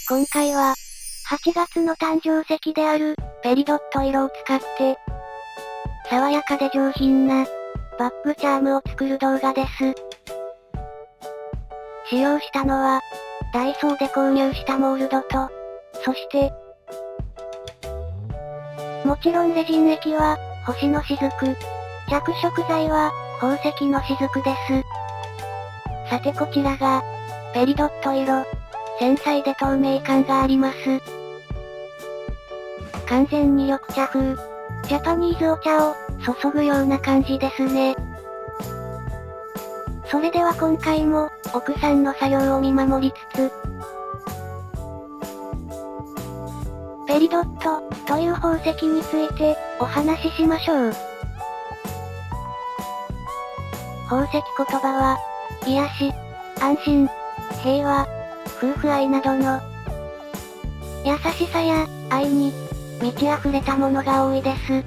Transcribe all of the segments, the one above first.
今回は、8月の誕生石である、ペリドット色を使って、爽やかで上品な、バッグチャームを作る動画です。使用したのは、ダイソーで購入したモールドと、そして、もちろんレジン液は、星の雫。着色剤は、宝石の雫です。さてこちらが、ペリドット色。繊細で透明感があります。完全に緑茶風。ジャパニーズお茶を、注ぐような感じですね。それでは今回も、奥さんの作業を見守りつつ、ペリドット、という宝石について、お話ししましょう。宝石言葉は、癒し、安心、平和、夫婦愛などの、優しさや、愛に、満ち溢れたものが多いです。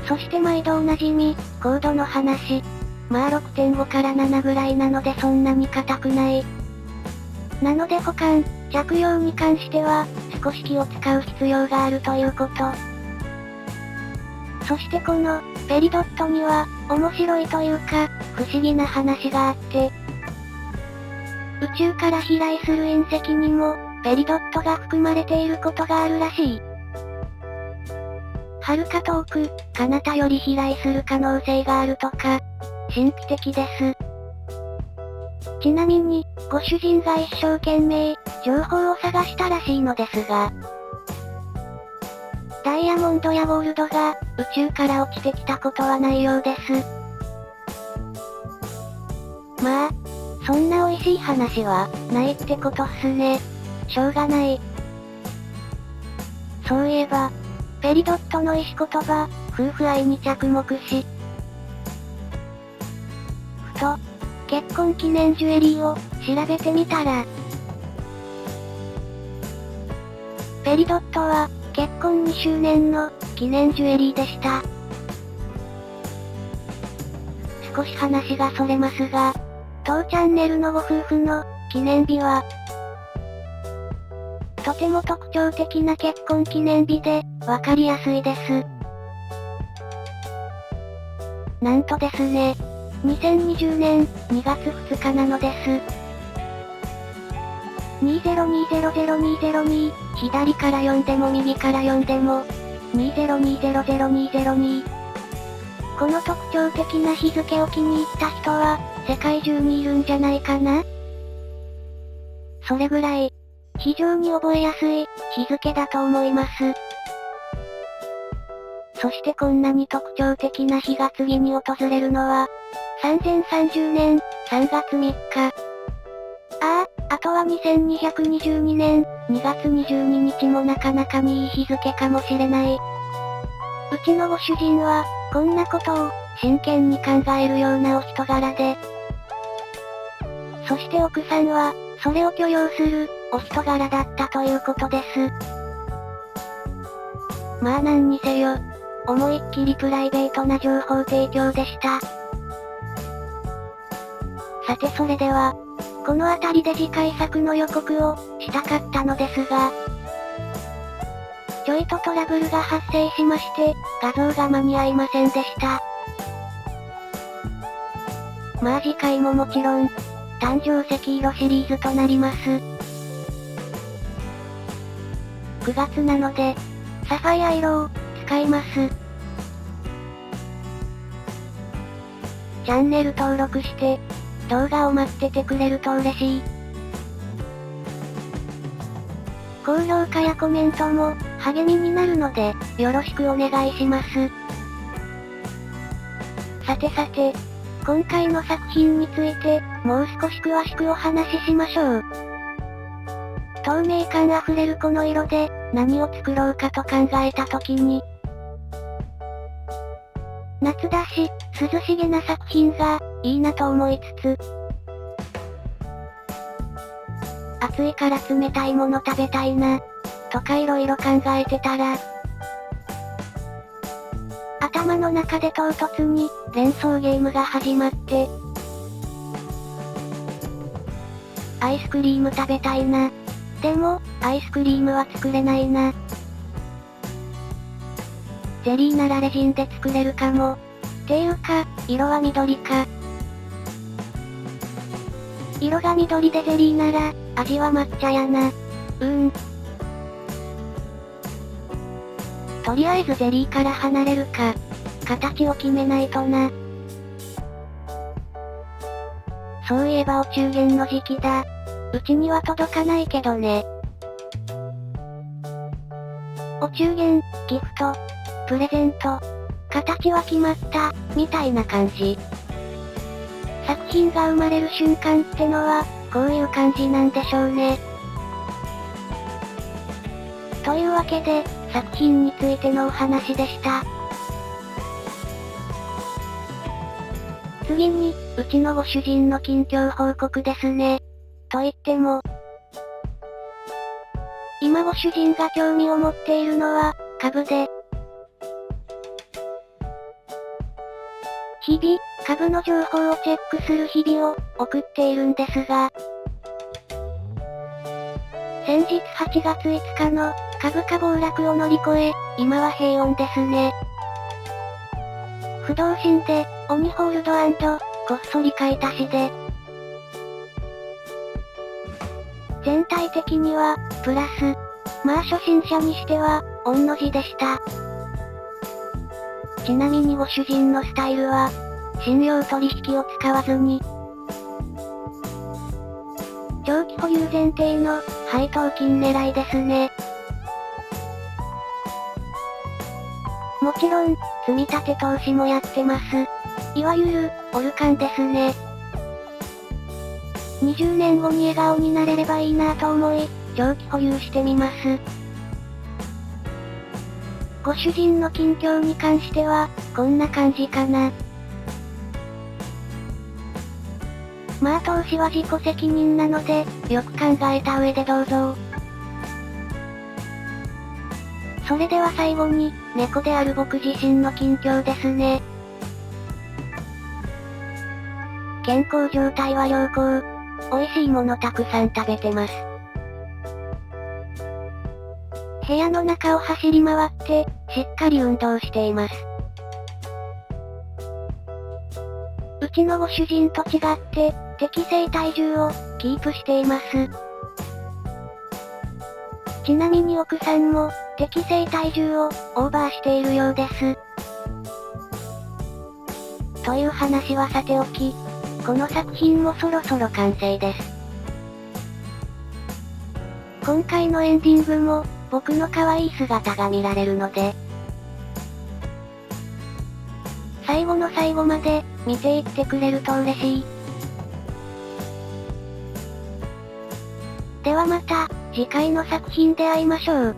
そして毎度おなじみ、コードの話。まあ 6.5 から7ぐらいなのでそんなに硬くない。なので保管、着用に関しては、少し気を使う必要があるということ。そしてこの、ペリドットには、面白いというか、不思議な話があって、宇宙から飛来する隕石にも、ペリドットが含まれていることがあるらしい。遥か遠く、彼方より飛来する可能性があるとか、神秘的です。ちなみに、ご主人が一生懸命、情報を探したらしいのですが、ダイヤモンドやゴールドが、宇宙から落ちてきたことはないようです。まあ、そんな美味しい話は、ないってことっすね。しょうがない。そういえば、ペリドットの石言葉、夫婦愛に着目し、ふと、結婚記念ジュエリーを、調べてみたら、ペリドットは、結婚2周年の、記念ジュエリーでした。少し話がそれますが、当チャンネルのご夫婦の、記念日は、とても特徴的な結婚記念日で、わかりやすいです。なんとですね、2020年2月2日なのです。20200202、左から読んでも右から読んでも、20200202。この特徴的な日付を気に入った人は、世界中にいるんじゃないかな？それぐらい、非常に覚えやすい、日付だと思います。そしてこんなに特徴的な日が次に訪れるのは、3030年、3月3日。あとは2222年、2月22日もなかなかにいい日付かもしれない。うちのご主人は、こんなことを、真剣に考えるようなお人柄で、そして奥さんは、それを許容する、お人柄だったということです。まあ何にせよ、思いっきりプライベートな情報提供でした。さてそれでは、この辺りで次回作の予告を、したかったのですが、ちょいとトラブルが発生しまして、画像が間に合いませんでした。まあ次回ももちろん、誕生石色シリーズとなります。9月なので、サファイア色を、使います。チャンネル登録して、動画を待っててくれると嬉しい。高評価やコメントも、励みになるので、よろしくお願いします。さてさて、今回の作品について、もう少し詳しくお話ししましょう。透明感あふれるこの色で、何を作ろうかと考えた時に、夏だし、涼しげな作品が、いいなと思いつつ、暑いから冷たいもの食べたいな、とか色々考えてたら、頭の中で唐突に、連想ゲームが始まって、アイスクリーム食べたいな。でも、アイスクリームは作れないな。ゼリーならレジンで作れるかも。ていうか、色は緑か。色が緑でゼリーなら、味は抹茶やな。とりあえずゼリーから離れるか。形を決めないとな。そういえばお中元の時期だ。うちには届かないけどね。お中元、ギフト、プレゼント。形は決まった、みたいな感じ。作品が生まれる瞬間ってのは、こういう感じなんでしょうね。というわけで、作品についてのお話でした。次に、うちのご主人の近況報告ですね。と言っても、今ご主人が興味を持っているのは、株で、日々、株の情報をチェックする日々を、送っているんですが、先日8月5日の、株価暴落を乗り越え、今は平穏ですね。不動心で、鬼ホールド&こっそり買い足しで、全体的には、プラス。まあ初心者にしては、御の字でした。ちなみにご主人のスタイルは、信用取引を使わずに、長期保有前提の、配当金狙いですね。もちろん、積み立て投資もやってます。いわゆる、オルカンですね。20年後に笑顔になれればいいなぁと思い、長期保有してみます。ご主人の近況に関しては、こんな感じかな。まあ投資は自己責任なので、よく考えた上でどうぞ。それでは最後に、猫である僕自身の近況ですね。健康状態は良好。美味しいものたくさん食べてます。部屋の中を走り回って、しっかり運動しています。うちのご主人と違って、適正体重を、キープしています。ちなみに奥さんも、適正体重を、オーバーしているようです。という話はさておき、この作品もそろそろ完成です。今回のエンディングも、僕の可愛い姿が見られるので、最後の最後まで、見ていってくれると嬉しい。ではまた、次回の作品で会いましょう。